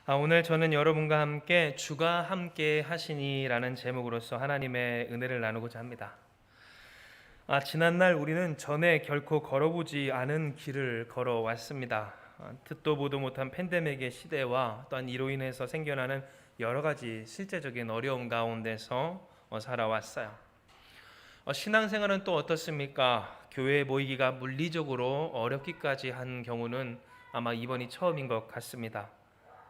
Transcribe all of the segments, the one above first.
오늘 저는 여러분과 함께 주가 함께 하시니라는 제목으로서 하나님의 은혜를 나누고자 합니다. 지난날 우리는 전에 결코 걸어보지 않은 길을 걸어왔습니다. 듣도 보도 못한 팬데믹의 시대와 또한 이로 인해서 생겨나는 여러 가지 실제적인 어려움 가운데서 살아왔어요. 신앙생활은 또 어떻습니까? 교회에 모이기가 물리적으로 어렵기까지 한 경우는 아마 이번이 처음인 것 같습니다.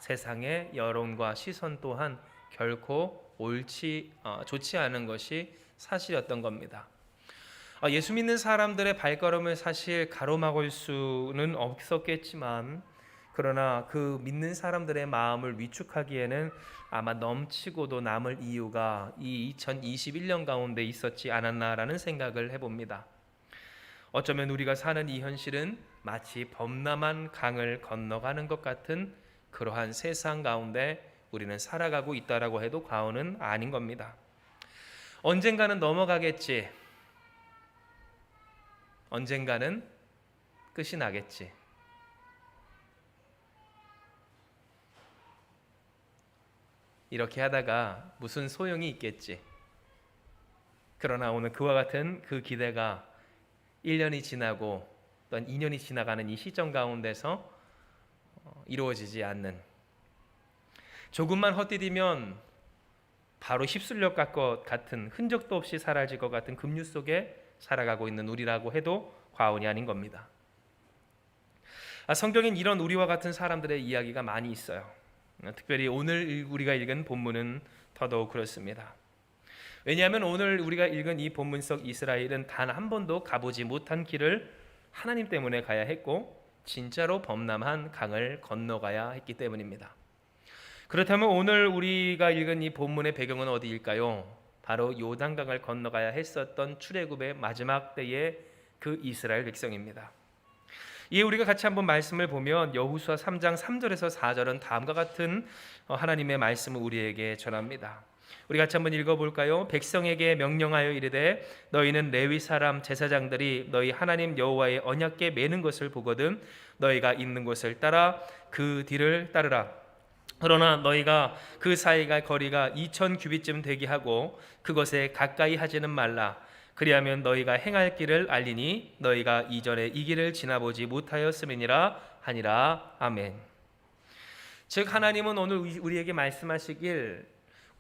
세상의 여론과 시선 또한 결코 좋지 않은 것이 사실이었던 겁니다. 예수 믿는 사람들의 발걸음을 사실 가로막을 수는 없었겠지만, 그러나 그 믿는 사람들의 마음을 위축하기에는 아마 넘치고도 남을 이유가 이 2021년 가운데 있었지 않았나라는 생각을 해봅니다. 어쩌면 우리가 사는 이 현실은 마치 범람한 강을 건너가는 것 같은 그러한 세상 가운데 우리는 살아가고 있다라고 해도 과언은 아닌 겁니다. 언젠가는 넘어가겠지. 언젠가는 끝이 나겠지. 이렇게 하다가 무슨 소용이 있겠지. 그러나 오늘 그와 같은 그 기대가 1년이 지나고 또한 2년이 지나가는 이 시점 가운데서 이루어지지 않는, 조금만 헛디디면 바로 휩쓸려 갈 것 같은, 흔적도 없이 사라질 것 같은 급류 속에 살아가고 있는 우리라고 해도 과언이 아닌 겁니다. 성경엔 이런 우리와 같은 사람들의 이야기가 많이 있어요. 특별히 오늘 우리가 읽은 본문은 더더욱 그렇습니다. 왜냐하면 오늘 우리가 읽은 이 본문 속 이스라엘은 단 한 번도 가보지 못한 길을 하나님 때문에 가야 했고, 진짜로 범람한 강을 건너가야 했기 때문입니다. 그렇다면 오늘 우리가 읽은 이 본문의 배경은 어디일까요? 바로 요단강을 건너가야 했었던 출애굽의 마지막 때의 그 이스라엘 백성입니다. 이에 우리가 같이 한번 말씀을 보면 여호수아 3장 3절에서 4절은 다음과 같은 하나님의 말씀을 우리에게 전합니다. 우리 같이 한번 읽어볼까요? 백성에게 명령하여 이르되 너희는 레위 사람 제사장들이 너희 하나님 여호와의 언약궤 매는 것을 보거든 너희가 있는 곳을 따라 그 뒤를 따르라. 그러나 너희가 그 사이가 거리가 2,000 규빗쯤 되게 하고 그것에 가까이 하지는 말라. 그리하면 너희가 행할 길을 알리니 너희가 이전에 이 길을 지나보지 못하였음이니라 하니라. 아멘. 즉 하나님은 오늘 우리에게 말씀하시길,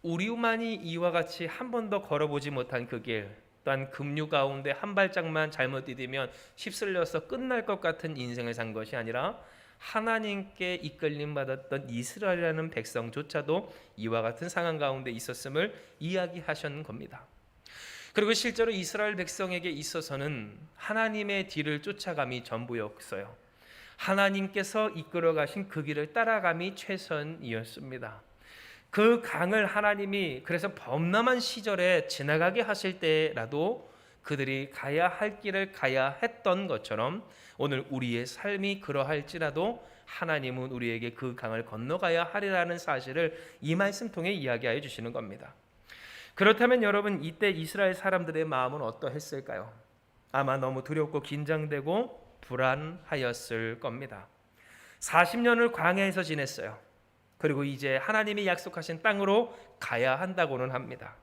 우리만이 이와 같이 한 번도 걸어보지 못한 그 길, 또한 급류 가운데 한 발짝만 잘못 디디면 휩쓸려서 끝날 것 같은 인생을 산 것이 아니라 하나님께 이끌림 받았던 이스라엘이라는 백성조차도 이와 같은 상황 가운데 있었음을 이야기하신 겁니다. 그리고 실제로 이스라엘 백성에게 있어서는 하나님의 뒤를 쫓아감이 전부였어요. 하나님께서 이끌어 가신 그 길을 따라감이 최선이었습니다. 그 강을 하나님이 그래서 범람한 시절에 지나가게 하실 때라도 그들이 가야 할 길을 가야 했던 것처럼 오늘 우리의 삶이 그러할지라도 하나님은 우리에게 그 강을 건너가야 하리라는 사실을 이 말씀 통해 이야기하여 주시는 겁니다. 그렇다면 여러분, 이때 이스라엘 사람들의 마음은 어떠했을까요? 아마 너무 두렵고 긴장되고 불안하였을 겁니다. 40년을 광야에서 지냈어요. 그리고 이제 하나님이 약속하신 땅으로 가야 한다고는 합니다.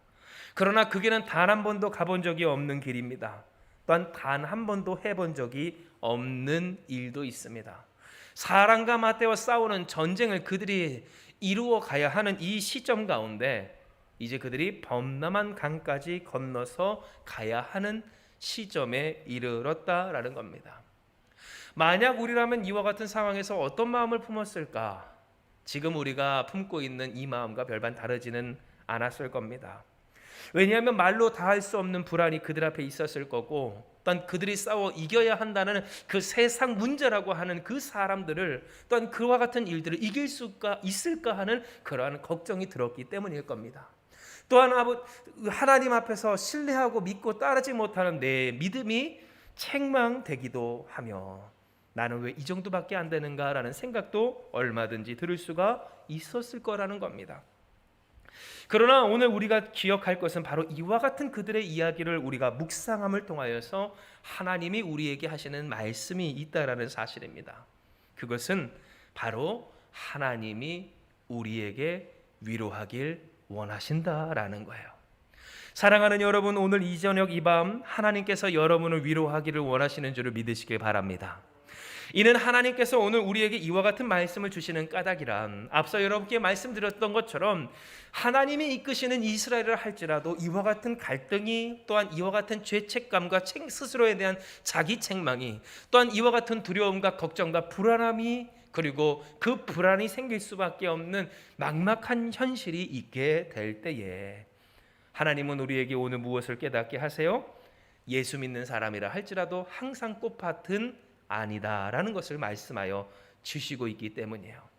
그러나 그 길은 단 한 번도 가본 적이 없는 길입니다. 또한 단 한 번도 해본 적이 없는 일도 있습니다. 사람과 맞대어 싸우는 전쟁을 그들이 이루어 가야 하는 이 시점 가운데 이제 그들이 범람한 강까지 건너서 가야 하는 시점에 이르렀다라는 겁니다. 만약 우리라면 이와 같은 상황에서 어떤 마음을 품었을까? 지금 우리가 품고 있는 이 마음과 별반 다르지는 않았을 겁니다. 왜냐하면 말로 다 할 수 없는 불안이 그들 앞에 있었을 거고, 또한 그들이 싸워 이겨야 한다는 그 세상 문제라고 하는 그 사람들을, 또한 그와 같은 일들을 이길 수가 있을까 하는 그러한 걱정이 들었기 때문일 겁니다. 또한 하나님 앞에서 신뢰하고 믿고 따르지 못하는 내 믿음이 책망되기도 하며 나는 왜 이 정도밖에 안 되는가라는 생각도 얼마든지 들을 수가 있었을 거라는 겁니다. 그러나 오늘 우리가 기억할 것은 바로 이와 같은 그들의 이야기를 우리가 묵상함을 통하여서 하나님이 우리에게 하시는 말씀이 있다라는 사실입니다. 그것은 바로 하나님이 우리에게 위로하길 원하신다라는 거예요. 사랑하는 여러분, 오늘 이 저녁 이 밤 하나님께서 여러분을 위로하기를 원하시는 줄을 믿으시길 바랍니다. 이는 하나님께서 오늘 우리에게 이와 같은 말씀을 주시는 까닭이란, 앞서 여러분께 말씀드렸던 것처럼 하나님이 이끄시는 이스라엘을 할지라도 이와 같은 갈등이, 또한 이와 같은 죄책감과 스스로에 대한 자기 책망이, 또한 이와 같은 두려움과 걱정과 불안함이, 그리고 그 불안이 생길 수밖에 없는 막막한 현실이 있게 될 때에 하나님은 우리에게 오늘 무엇을 깨닫게 하세요? 예수 믿는 사람이라 할지라도 항상 꽃밭은 아니다라는 것을 말씀하여 주시고 있기 때문이에요.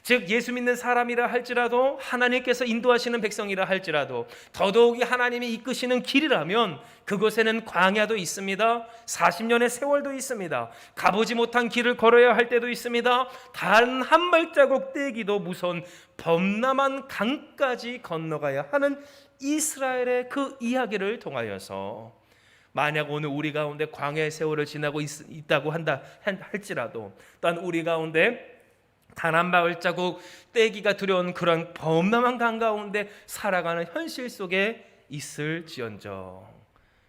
즉 예수 믿는 사람이라 할지라도, 하나님께서 인도하시는 백성이라 할지라도, 더더욱이 하나님이 이끄시는 길이라면 그곳에는 광야도 있습니다. 40년의 세월도 있습니다. 가보지 못한 길을 걸어야 할 때도 있습니다. 단 한 발자국 떼기도 무서운 범람한 강까지 건너가야 하는 이스라엘의 그 이야기를 통하여서, 만약 오늘 우리 가운데 광야의 세월을 지나고 있다고 할지라도, 또한 우리 가운데 단 한 발자국 떼기가 두려운 그런 범람한 강 가운데 살아가는 현실 속에 있을지언정,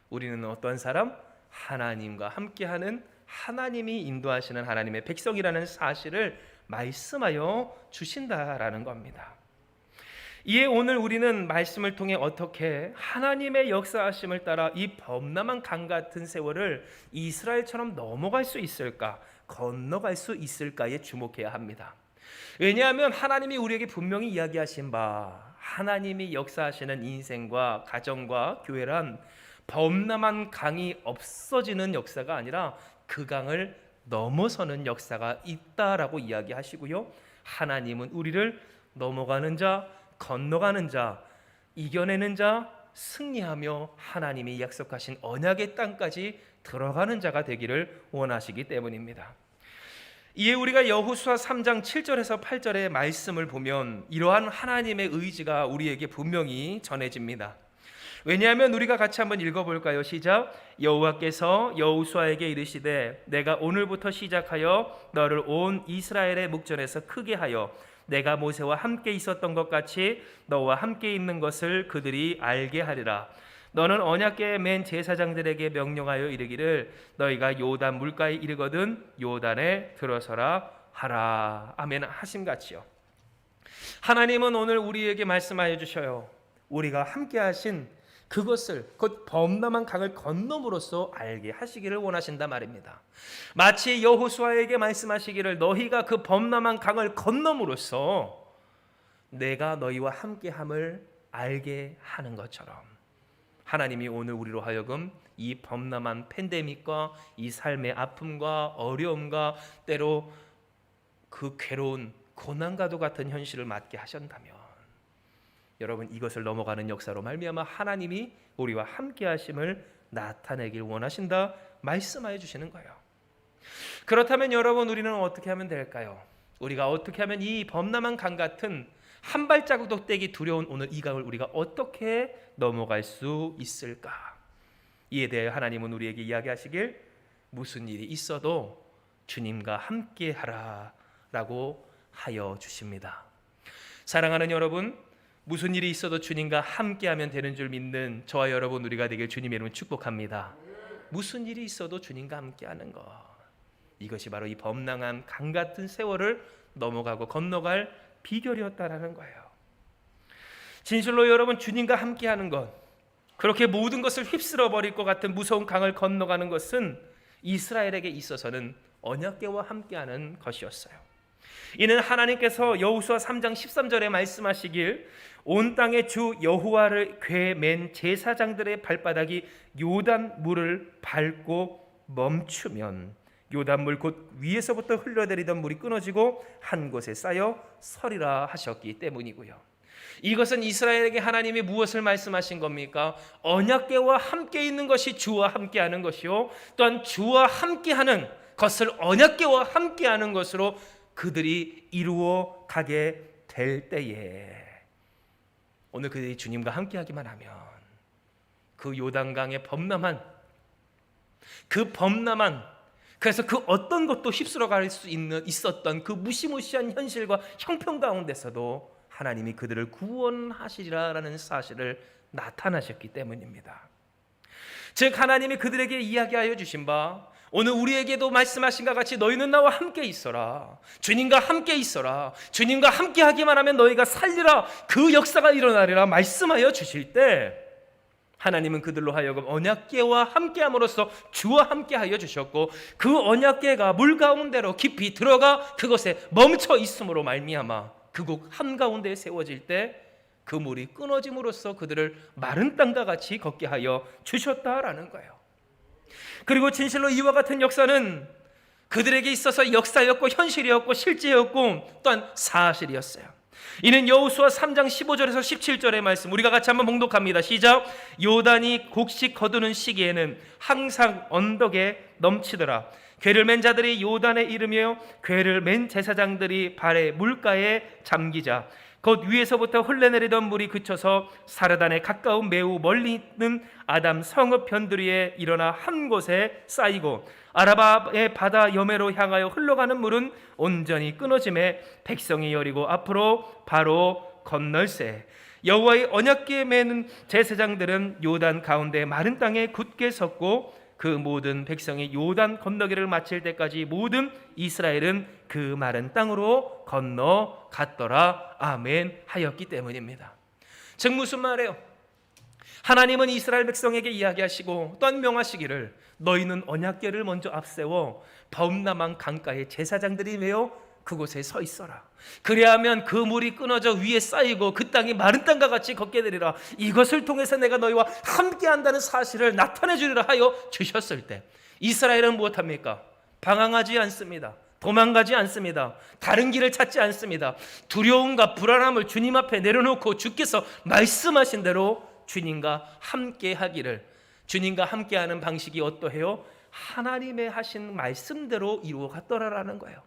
우리는 어떤 사람? 하나님과 함께하는, 하나님이 인도하시는 하나님의 백성이라는 사실을 말씀하여 주신다라는 겁니다. 이에 오늘 우리는 말씀을 통해 어떻게 하나님의 역사하심을 따라 이 범람한 강 같은 세월을 이스라엘처럼 넘어갈 수 있을까, 건너갈 수 있을까에 주목해야 합니다. 왜냐하면 하나님이 우리에게 분명히 이야기하신 바, 하나님이 역사하시는 인생과 가정과 교회란 범람한 강이 없어지는 역사가 아니라 그 강을 넘어서는 역사가 있다라고 이야기하시고요, 하나님은 우리를 넘어가는 자, 건너가는 자, 이겨내는 자, 승리하며 하나님이 약속하신 언약의 땅까지 들어가는 자가 되기를 원하시기 때문입니다. 이에 우리가 여호수아 3장 7절에서 8절의 말씀을 보면 이러한 하나님의 의지가 우리에게 분명히 전해집니다. 왜냐하면 우리가 같이 한번 읽어볼까요? 시작. 여호와께서 여호수아에게 이르시되 내가 오늘부터 시작하여 너를 온 이스라엘의 목전에서 크게 하여 내가 모세와 함께 있었던 것 같이 너와 함께 있는 것을 그들이 알게 하리라. 너는 언약궤에 맨 제사장들에게 명령하여 이르기를 너희가 요단 물가에 이르거든 요단에 들어서라 하라. 아멘 하심같이요. 하나님은 오늘 우리에게 말씀하여 주셔요. 우리가 함께 하신 그것을, 곧 범람한 강을 건너므로써 알게 하시기를 원하신다 말입니다. 마치 여호수아에게 말씀하시기를 너희가 그 범람한 강을 건너므로써 내가 너희와 함께함을 알게 하는 것처럼, 하나님이 오늘 우리로 하여금 이 범람한 팬데믹과 이 삶의 아픔과 어려움과 때로 그 괴로운 고난과도 같은 현실을 맞게 하신다면, 여러분 이것을 넘어가는 역사로 말미암아 하나님이 우리와 함께 하심을 나타내길 원하신다 말씀하여 주시는 거예요. 그렇다면 여러분 우리는 어떻게 하면 될까요? 우리가 어떻게 하면 이 범람한 강 같은 한 발자국도 떼기 두려운 오늘 이 강을 우리가 어떻게 넘어갈 수 있을까? 이에 대해 하나님은 우리에게 이야기하시길 무슨 일이 있어도 주님과 함께 하라라고 하여 주십니다. 사랑하는 여러분, 무슨 일이 있어도 주님과 함께하면 되는 줄 믿는 저와 여러분 우리가 되길 주님의 이름으로 축복합니다. 무슨 일이 있어도 주님과 함께하는 것, 이것이 바로 이 범람한 강 같은 세월을 넘어가고 건너갈 비결이었다라는 거예요. 진실로 여러분, 주님과 함께하는 것, 그렇게 모든 것을 휩쓸어 버릴 것 같은 무서운 강을 건너가는 것은 이스라엘에게 있어서는 언약궤와 함께하는 것이었어요. 이는 하나님께서 여호수아 3장 13절에 말씀하시길 온 땅의 주 여호와를 궤에 맨 제사장들의 발바닥이 요단 물을 밟고 멈추면 요단 물 곧 위에서부터 흘러내리던 물이 끊어지고 한 곳에 쌓여 서리라 하셨기 때문이고요. 이것은 이스라엘에게 하나님이 무엇을 말씀하신 겁니까? 언약궤와 함께 있는 것이 주와 함께하는 것이요, 또한 주와 함께하는 것을 언약궤와 함께하는 것으로 그들이 이루어 가게 될 때에, 오늘 그들이 주님과 함께하기만 하면 그 요단강의 범람한 그래서 그 어떤 것도 휩쓸어 갈 수 있었던 그 무시무시한 현실과 형편 가운데서도 하나님이 그들을 구원하시리라는 사실을 나타나셨기 때문입니다. 즉 하나님이 그들에게 이야기하여 주신 바 오늘 우리에게도 말씀하신 것 같이 너희는 나와 함께 있어라. 주님과 함께 있어라. 주님과 함께 하기만 하면 너희가 살리라. 그 역사가 일어나리라 말씀하여 주실 때 하나님은 그들로 하여금 언약궤와 함께함으로써 주와 함께하여 주셨고 그 언약궤가 물 가운데로 깊이 들어가 그것에 멈춰 있음으로 말미암아 그곳 한가운데에 세워질 때 그 물이 끊어짐으로써 그들을 마른 땅과 같이 걷게 하여 주셨다라는 거예요. 그리고 진실로 이와 같은 역사는 그들에게 있어서 역사였고 현실이었고 실제였고 또한 사실이었어요. 이는 여호수아 3장 15절에서 17절의 말씀 우리가 같이 한번 봉독합니다. 시작. 요단이 곡식 거두는 시기에는 항상 언덕에 넘치더라. 궤를 맨 자들이 요단에 이르며 궤를 맨 제사장들이 발에 물가에 잠기자 곧 위에서부터 흘러내리던 물이 그쳐서 사르단에 가까운 매우 멀리 있는 아담 성읍 변두리에 일어나 한 곳에 쌓이고 아라바의 바다 여매로 향하여 흘러가는 물은 온전히 끊어짐에 백성이 여리고 앞으로 바로 건널세. 여호와의 언약궤에 매는 제사장들은 요단 가운데 마른 땅에 굳게 섰고 그 모든 백성이 요단 건너기를 마칠 때까지 모든 이스라엘은 그 마른 땅으로 건너갔더라. 아멘 하였기 때문입니다. 즉 무슨 말이에요? 하나님은 이스라엘 백성에게 이야기하시고 또한 명하시기를 너희는 언약궤를 먼저 앞세워 범람한 강가에 제사장들이 메어 그곳에 서 있어라. 그래야면 그 물이 끊어져 위에 쌓이고 그 땅이 마른 땅과 같이 걷게 되리라. 이것을 통해서 내가 너희와 함께 한다는 사실을 나타내 주리라 하여 주셨을 때 이스라엘은 무엇합니까? 방황하지 않습니다. 도망가지 않습니다. 다른 길을 찾지 않습니다. 두려움과 불안함을 주님 앞에 내려놓고 주께서 말씀하신 대로 주님과 함께 하기를, 주님과 함께하는 방식이 어떠해요? 하나님의 하신 말씀대로 이루어갔더라라는 거예요.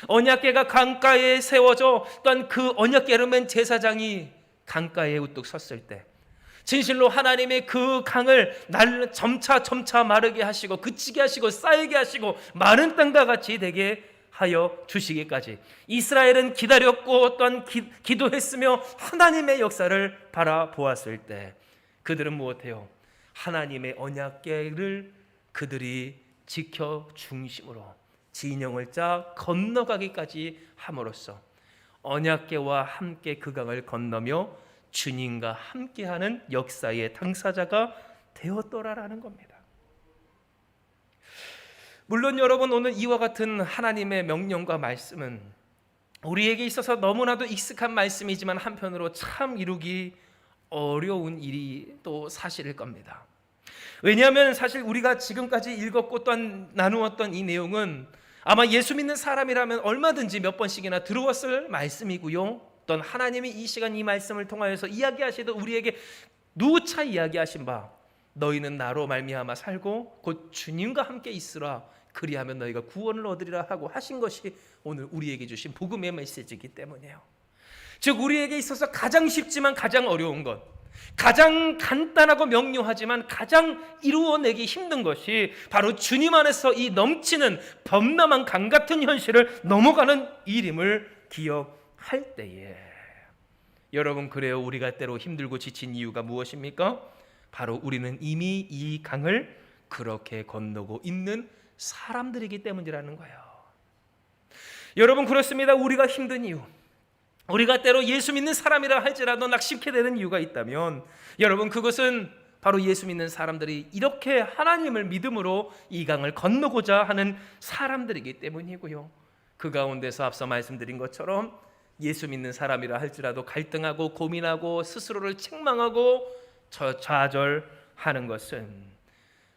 언약궤가 강가에 세워져 또한 그 언약궤를 맨 제사장이 강가에 우뚝 섰을 때 진실로 하나님의 그 강을 점차 마르게 하시고 그치게 하시고 쌓이게 하시고 마른 땅과 같이 되게 하여 주시기까지 이스라엘은 기다렸고 또한 기도했으며 하나님의 역사를 바라보았을 때 그들은 무엇해요? 하나님의 언약궤를 그들이 지켜 중심으로 진영을 짜 건너가기까지 함으로써 언약궤와 함께 그 강을 건너며 주님과 함께하는 역사의 당사자가 되었더라라는 겁니다. 물론 여러분 오늘 이와 같은 하나님의 명령과 말씀은 우리에게 있어서 너무나도 익숙한 말씀이지만 한편으로 참 이루기 어려운 일이 또 사실일 겁니다. 왜냐하면 사실 우리가 지금까지 읽었고 또한 나누었던 이 내용은 아마 예수 믿는 사람이라면 얼마든지 몇 번씩이나 들어왔을 말씀이고요. 또한 하나님이 이 시간 이 말씀을 통하여서 이야기하시듯 우리에게 누차 이야기하신 바 너희는 나로 말미암아 살고 곧 주님과 함께 있으라 그리하면 너희가 구원을 얻으리라 하고 하신 것이 오늘 우리에게 주신 복음의 메시지이기 때문이에요. 즉 우리에게 있어서 가장 쉽지만 가장 어려운 것, 가장 간단하고 명료하지만 가장 이루어내기 힘든 것이 바로 주님 안에서 이 넘치는 범람한 강 같은 현실을 넘어가는 일임을 기억할 때에 여러분 그래요. 우리가 때로 힘들고 지친 이유가 무엇입니까? 바로 우리는 이미 이 강을 그렇게 건너고 있는 사람들이기 때문이라는 거예요. 여러분 그렇습니다. 우리가 힘든 이유, 우리가 때로 예수 믿는 사람이라 할지라도 낙심케 되는 이유가 있다면 여러분 그것은 바로 예수 믿는 사람들이 이렇게 하나님을 믿음으로 이 강을 건너고자 하는 사람들이기 때문이고요. 그 가운데서 앞서 말씀드린 것처럼 예수 믿는 사람이라 할지라도 갈등하고 고민하고 스스로를 책망하고 좌절하는 것은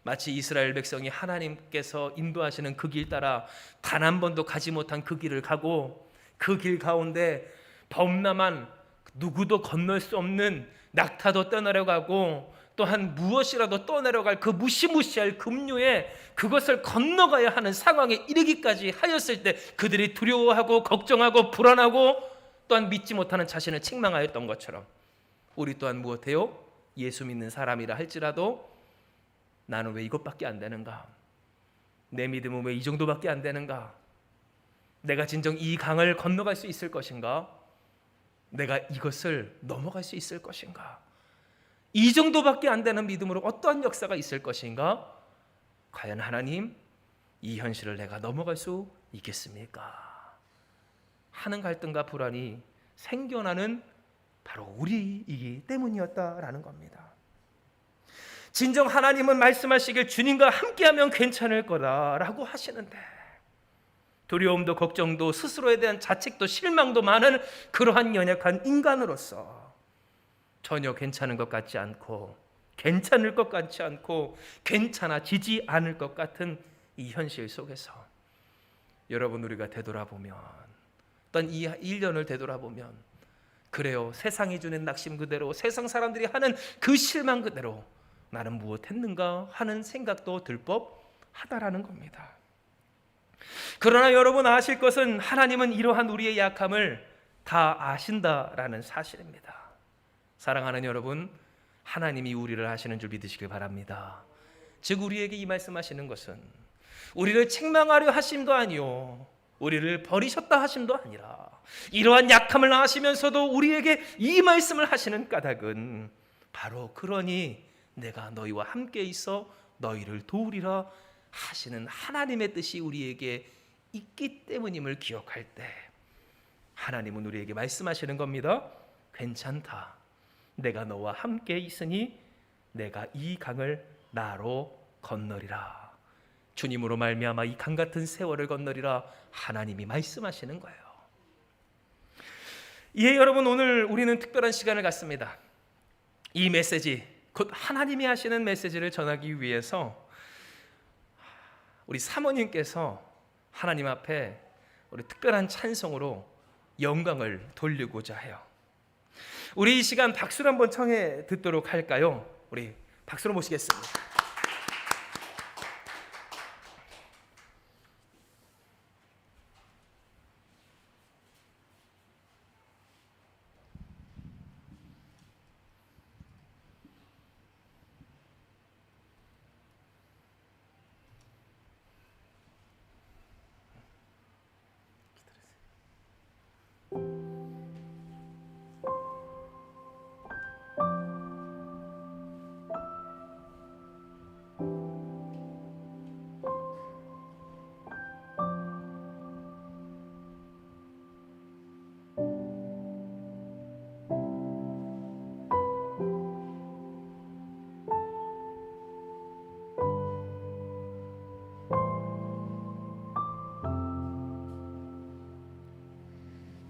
마치 이스라엘 백성이 하나님께서 인도하시는 그 길 따라 단 한 번도 가지 못한 그 길을 가고 그 길 가운데 범람한 누구도 건널 수 없는 낙타도 떠내려가고 또한 무엇이라도 떠내려갈 그 무시무시할 급류에 그것을 건너가야 하는 상황에 이르기까지 하였을 때 그들이 두려워하고 걱정하고 불안하고 또한 믿지 못하는 자신을 책망하였던 것처럼 우리 또한 무엇해요? 예수 믿는 사람이라 할지라도 나는 왜 이것밖에 안 되는가? 내 믿음은 왜 이 정도밖에 안 되는가? 내가 진정 이 강을 건너갈 수 있을 것인가? 내가 이것을 넘어갈 수 있을 것인가? 이 정도밖에 안 되는 믿음으로 어떠한 역사가 있을 것인가? 과연 하나님, 이 현실을 내가 넘어갈 수 있겠습니까? 하는 갈등과 불안이 생겨나는 바로 우리이기 때문이었다라는 겁니다. 진정 하나님은 말씀하시길 주님과 함께하면 괜찮을 거다라고 하시는데, 두려움도 걱정도 스스로에 대한 자책도 실망도 많은 그러한 연약한 인간으로서 전혀 괜찮은 것 같지 않고, 괜찮을 것 같지 않고, 괜찮아지지 않을 것 같은 이 현실 속에서 여러분, 우리가 되돌아보면, 어떤 이 1년을 되돌아보면, 그래요, 세상이 주는 낙심 그대로, 세상 사람들이 하는 그 실망 그대로 나는 무엇했는가 하는 생각도 들 법하다라는 겁니다. 그러나 여러분 아실 것은 하나님은 이러한 우리의 약함을 다 아신다라는 사실입니다. 사랑하는 여러분, 하나님이 우리를 아시는 줄 믿으시길 바랍니다. 즉 우리에게 이 말씀하시는 것은 우리를 책망하려 하심도 아니요, 우리를 버리셨다 하심도 아니라, 이러한 약함을 아시면서도 우리에게 이 말씀을 하시는 까닭은 바로 그러니 내가 너희와 함께 있어 너희를 도우리라 하시는 하나님의 뜻이 우리에게 있기 때문임을 기억할 때 하나님은 우리에게 말씀하시는 겁니다. 괜찮다. 내가 너와 함께 있으니 내가 이 강을 나로 건너리라. 주님으로 말미암아 이 강 같은 세월을 건너리라 하나님이 말씀하시는 거예요. 예, 여러분, 오늘 우리는 특별한 시간을 갖습니다. 이 메시지, 곧 하나님이 하시는 메시지를 전하기 위해서 우리 사모님께서 하나님 앞에 우리 특별한 찬송으로 영광을 돌리고자 해요. 우리 이 시간 박수를 한번 청해 듣도록 할까요? 우리 박수로 모시겠습니다.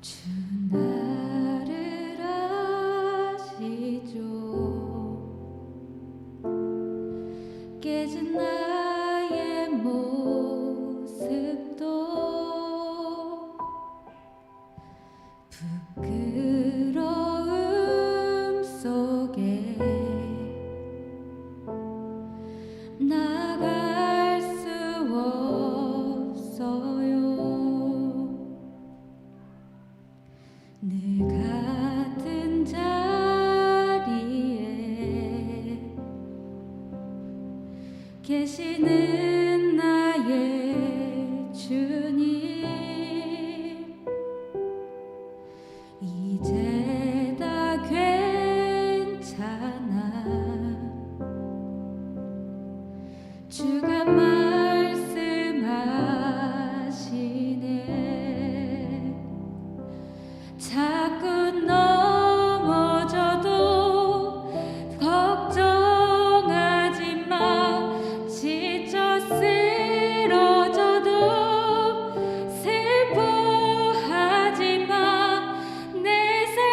주 나를 아시죠. 깨진 나의 모습도 부끄러움 속에 나갈 수 없어요. 늘 같은 자리에 계시는 나의 주님, 이제 다 괜찮아. 주가 말씀하시네. 자꾸 넘어져도 걱정하지 마. 지쳐 쓰러져도 슬퍼하지 마. 내 삶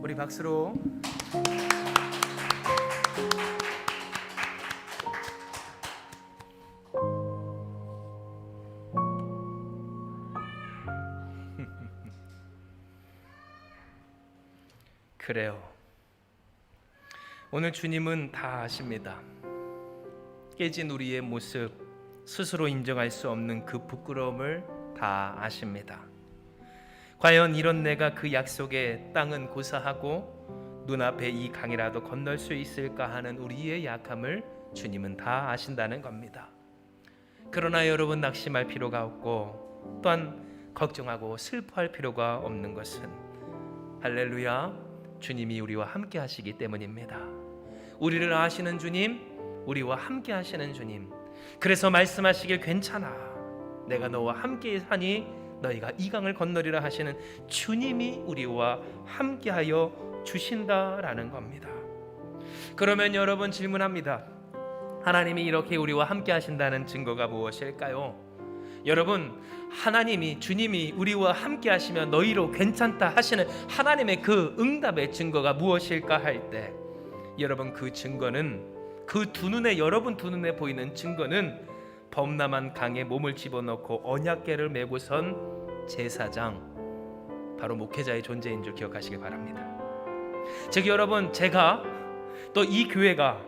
우리 박수로. 그래요. 오늘 주님은 다 아십니다. 깨진 우리의 모습, 스스로 인정할 수 없는 그 부끄러움을 다 아십니다. 과연 이런 내가 그 약속의 땅은 고사하고 눈앞에 이 강이라도 건널 수 있을까 하는 우리의 약함을 주님은 다 아신다는 겁니다. 그러나 여러분, 낙심할 필요가 없고 또한 걱정하고 슬퍼할 필요가 없는 것은 할렐루야, 주님이 우리와 함께 하시기 때문입니다. 우리를 아시는 주님, 우리와 함께 하시는 주님, 그래서 말씀하시길 괜찮아, 내가 너와 함께 하니 너희가 이 강을 건너리라 하시는 주님이 우리와 함께하여 주신다라는 겁니다. 그러면 여러분, 질문합니다. 하나님이 이렇게 우리와 함께 하신다는 증거가 무엇일까요? 여러분, 하나님이, 주님이 우리와 함께 하시면 너희로 괜찮다 하시는 하나님의 그 응답의 증거가 무엇일까 할 때, 여러분, 그 증거는, 그 두 눈에, 여러분 두 눈에 보이는 증거는 범람한 강에 몸을 집어넣고 언약궤를 메고 선 제사장, 바로 목회자의 존재인 줄 기억하시기 바랍니다. 즉 여러분, 제가 또 이 교회가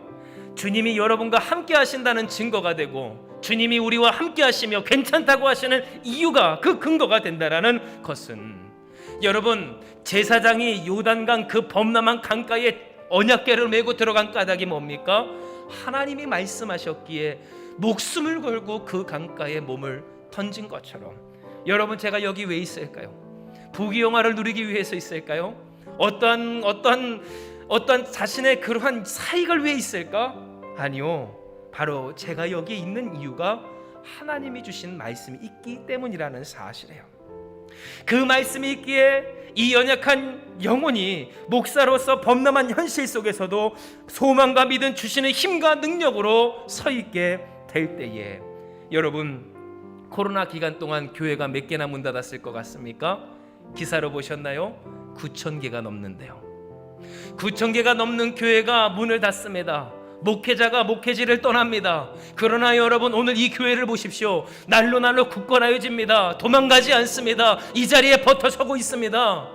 주님이 여러분과 함께 하신다는 증거가 되고 주님이 우리와 함께 하시며 괜찮다고 하시는 이유가, 그 근거가 된다라는 것은, 여러분, 제사장이 요단강 그 범람한 강가에 언약궤를 메고 들어간 까닭이 뭡니까? 하나님이 말씀하셨기에 목숨을 걸고 그 강가에 몸을 던진 것처럼, 여러분, 제가 여기 왜 있을까요? 부귀영화를 누리기 위해서 있을까요? 어떠한 자신의 그러한 사익을 위해 있을까? 아니요, 바로 제가 여기 있는 이유가 하나님이 주신 말씀이 있기 때문이라는 사실이에요. 그 말씀이 있기에 이 연약한 영혼이 목사로서 범람한 현실 속에서도 소망과 믿음 주시는 힘과 능력으로 서 있게 될 때에, 여러분, 코로나 기간 동안 교회가 몇 개나 문 닫았을 것 같습니까? 기사로 보셨나요? 9,000개가 넘는데요. 9,000개가 넘는 교회가 문을 닫습니다. 목회자가 목회지를 떠납니다. 그러나 여러분, 오늘 이 교회를 보십시오. 날로 굳건하여집니다. 도망가지 않습니다. 이 자리에 버텨서고 있습니다.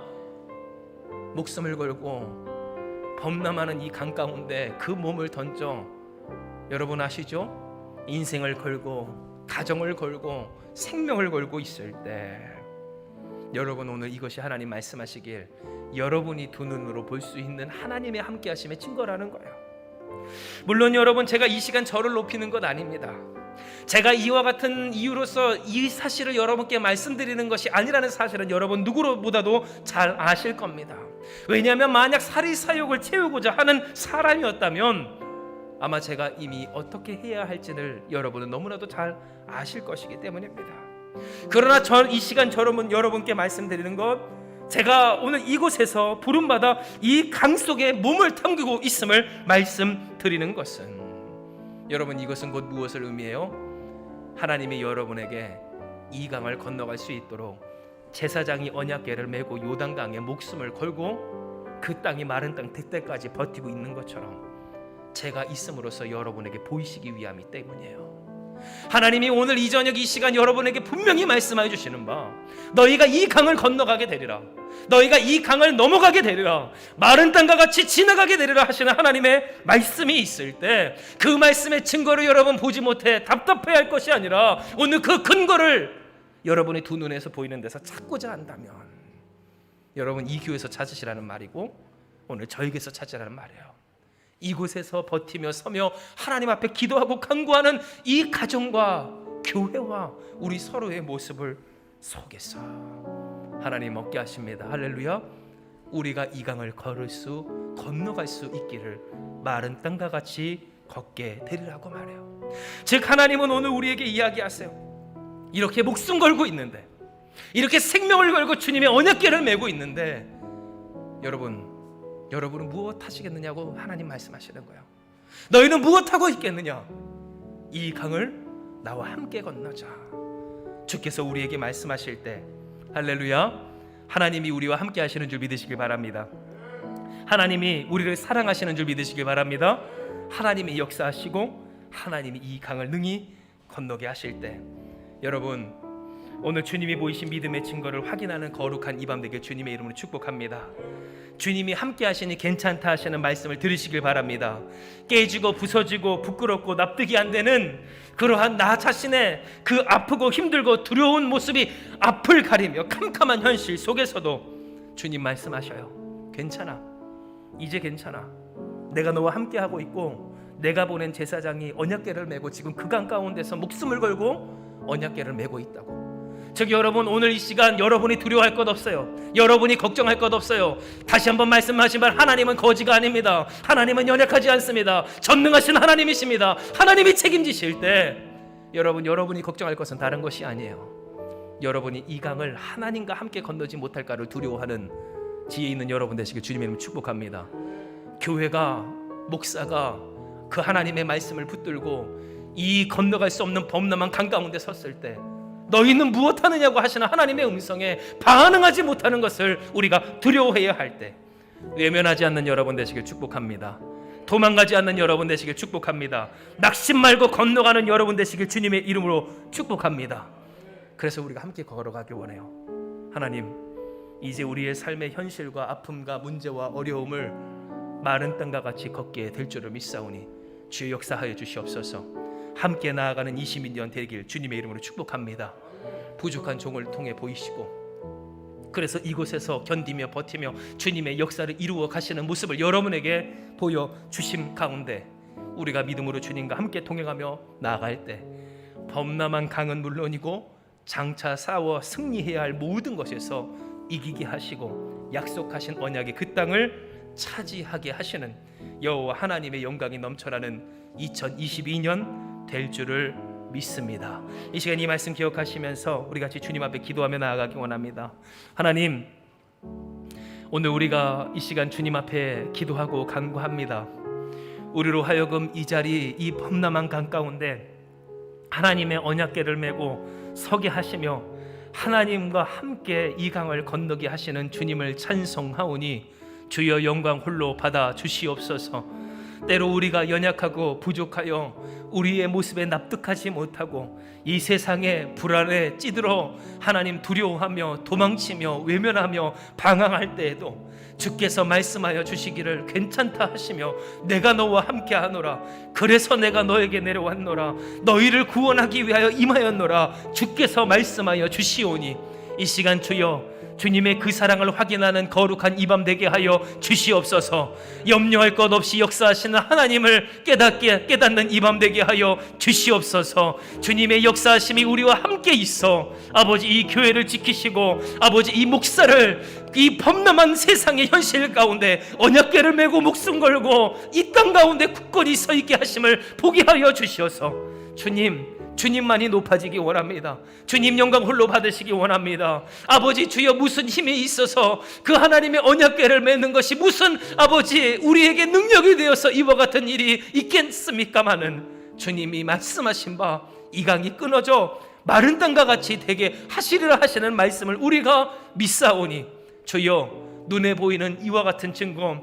목숨을 걸고 범람하는 이 강 가운데 그 몸을 던져, 여러분 아시죠? 인생을 걸고 가정을 걸고 생명을 걸고 있을 때, 여러분, 오늘 이것이 하나님 말씀하시길 여러분이 두 눈으로 볼 수 있는 하나님의 함께 하심의 증거라는 거예요. 물론 여러분, 제가 이 시간 저를 높이는 것 아닙니다. 제가 이와 같은 이유로서 이 사실을 여러분께 말씀드리는 것이 아니라는 사실은 여러분 누구보다도 잘 아실 겁니다. 왜냐하면 만약 사리사욕을 채우고자 하는 사람이었다면 아마 제가 이미 어떻게 해야 할지를 여러분은 너무나도 잘 아실 것이기 때문입니다. 그러나 이 시간 여러분께 말씀드리는 것, 제가 오늘 이곳에서 부름받아 이 강 속에 몸을 담그고 있음을 말씀드리는 것은, 여러분, 이것은 곧 무엇을 의미해요? 하나님이 여러분에게 이 강을 건너갈 수 있도록 제사장이 언약궤를 메고 요단강에 목숨을 걸고 그 땅이 마른 땅 될 때까지 버티고 있는 것처럼 제가 있음으로써 여러분에게 보이시기 위함이 때문이에요. 하나님이 오늘 이 저녁 이 시간 여러분에게 분명히 말씀해 주시는 바, 너희가 이 강을 건너가게 되리라, 너희가 이 강을 넘어가게 되리라, 마른 땅과 같이 지나가게 되리라 하시는 하나님의 말씀이 있을 때, 그 말씀의 증거를 여러분 보지 못해 답답해할 것이 아니라 오늘 그 근거를 여러분의 두 눈에서 보이는 데서 찾고자 한다면, 여러분, 이 교회에서 찾으시라는 말이고 오늘 저에게서 찾으라는 말이에요. 이곳에서 버티며 서며 하나님 앞에 기도하고 간구하는 이 가정과 교회와 우리 서로의 모습을 속에서 하나님 얻게 하십니다. 할렐루야. 우리가 이 강을 건너갈 수 있기를 마른 땅과 같이 걷게 되리라고 말해요. 즉 하나님은 오늘 우리에게 이야기하세요. 이렇게 목숨 걸고 있는데, 이렇게 생명을 걸고 주님의 언약궤를 메고 있는데, 여러분은 무엇 하시겠느냐고 하나님 말씀하시는 거예요. 너희는 무엇 하고 있겠느냐? 이 강을 나와 함께 건너자. 주께서 우리에게 말씀하실 때, 할렐루야, 하나님이 우리와 함께 하시는 줄 믿으시길 바랍니다. 하나님이 우리를 사랑하시는 줄 믿으시길 바랍니다. 하나님이 역사하시고 하나님이 이 강을 능히 건너게 하실 때, 여러분 오늘 주님이 보이신 믿음의 증거를 확인하는 거룩한 이 밤 되길 주님의 이름으로 축복합니다. 주님이 함께 하시니 괜찮다 하시는 말씀을 들으시길 바랍니다. 깨지고 부서지고 부끄럽고 납득이 안 되는 그러한 나 자신의 그 아프고 힘들고 두려운 모습이 앞을 가리며 캄캄한 현실 속에서도 주님 말씀하셔요. 괜찮아, 이제 괜찮아. 내가 너와 함께 하고 있고 내가 보낸 제사장이 언약궤를 메고 지금 그 강 가운데서 목숨을 걸고 언약궤를 메고 있다고. 저기 여러분, 오늘 이 시간 여러분이 두려워할 것 없어요. 여러분이 걱정할 것 없어요. 다시 한번 말씀하지만 하나님은 거지가 아닙니다. 하나님은 연약하지 않습니다. 전능하신 하나님이십니다. 하나님이 책임지실 때 여러분이 걱정할 것은 다른 것이 아니에요. 여러분이 이 강을 하나님과 함께 건너지 못할까를 두려워하는 지혜 있는 여러분 되시길 주님의 이름으로 축복합니다. 교회가, 목사가 그 하나님의 말씀을 붙들고 이 건너갈 수 없는 범람한 강 가운데 섰을 때 너희는 무엇하느냐고 하시는 하나님의 음성에 반응하지 못하는 것을 우리가 두려워해야 할 때, 외면하지 않는 여러분 되시길 축복합니다. 도망가지 않는 여러분 되시길 축복합니다. 낙심 말고 건너가는 여러분 되시길 주님의 이름으로 축복합니다. 그래서 우리가 함께 걸어가기 원해요. 하나님, 이제 우리의 삶의 현실과 아픔과 문제와 어려움을 마른 땅과 같이 걷게 될 줄을 믿사오니 주의 역사하여 주시옵소서. 함께 나아가는 22년 되길 주님의 이름으로 축복합니다. 부족한 종을 통해 보이시고, 그래서 이곳에서 견디며 버티며 주님의 역사를 이루어 가시는 모습을 여러분에게 보여주심 가운데 우리가 믿음으로 주님과 함께 동행하며 나아갈 때 범람한 강은 물론이고 장차 싸워 승리해야 할 모든 것에서 이기게 하시고 약속하신 언약의 그 땅을 차지하게 하시는 여호와 하나님의 영광이 넘쳐나는 2022년 될 줄을 믿습니다. 이 시간 이 말씀 기억하시면서 우리 같이 주님 앞에 기도하며 나아가기 원합니다. 하나님, 오늘 우리가 이 시간 주님 앞에 기도하고 간구합니다. 우리로 하여금 이 자리, 이 범람한 강 가운데 하나님의 언약궤를 메고 서게 하시며 하나님과 함께 이 강을 건너게 하시는 주님을 찬송하오니 주여 영광 홀로 받아 주시옵소서. 때로 우리가 연약하고 부족하여 우리의 모습에 납득하지 못하고 이 세상에 불안에 찌들어 하나님 두려워하며 도망치며 외면하며 방황할 때에도 주께서 말씀하여 주시기를 괜찮다 하시며 내가 너와 함께 하노라, 그래서 내가 너에게 내려왔노라, 너희를 구원하기 위하여 임하였노라 주께서 말씀하여 주시오니 이 시간 주여 주님의 그 사랑을 확인하는 거룩한 이 밤 되게 하여 주시옵소서. 염려할 것 없이 역사하시는 하나님을 깨닫는 이 밤 되게 하여 주시옵소서. 주님의 역사하심이 우리와 함께 있어 아버지 이 교회를 지키시고 아버지 이 목사를 이 범람한 세상의 현실 가운데 언약궤를 메고 목숨 걸고 이 땅 가운데 굳건히 서 있게 하심을 보게 하여 주시어서 주님만이 높아지기 원합니다. 주님 영광 홀로 받으시기 원합니다. 아버지 주여, 무슨 힘이 있어서 그 하나님의 언약궤를 맺는 것이 무슨 아버지 우리에게 능력이 되어서 이와 같은 일이 있겠습니까마는 주님이 말씀하신 바 이 강이 끊어져 마른 땅과 같이 되게 하시리라 하시는 말씀을 우리가 믿사오니 주여, 눈에 보이는 이와 같은 증거,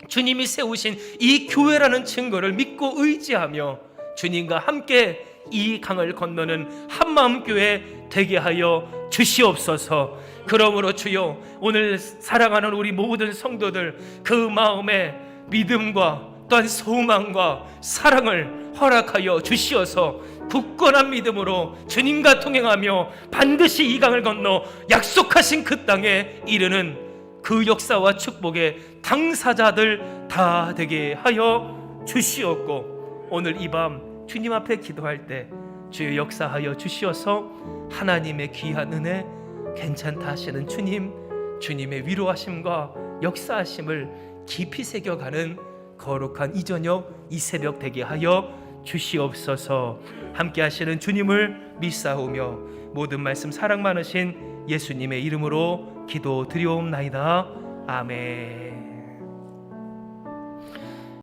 주님이 세우신 이 교회라는 증거를 믿고 의지하며 주님과 함께 이 강을 건너는 한마음 교회 되게 하여 주시옵소서. 그러므로 주여, 오늘 사랑하는 우리 모든 성도들 그 마음에 믿음과 또한 소망과 사랑을 허락하여 주시어서 굳건한 믿음으로 주님과 동행하며 반드시 이 강을 건너 약속하신 그 땅에 이르는 그 역사와 축복의 당사자들 다 되게 하여 주시옵고, 오늘 이 밤 주님 앞에 기도할 때 주여 역사하여 주시어서 하나님의 귀한 은혜, 괜찮다 하시는 주님의 위로하심과 역사하심을 깊이 새겨가는 거룩한 이 저녁 이 새벽 되게 하여 주시옵소서. 함께 하시는 주님을 믿사오며 모든 말씀 사랑 많으신 예수님의 이름으로 기도드리옵나이다. 아멘.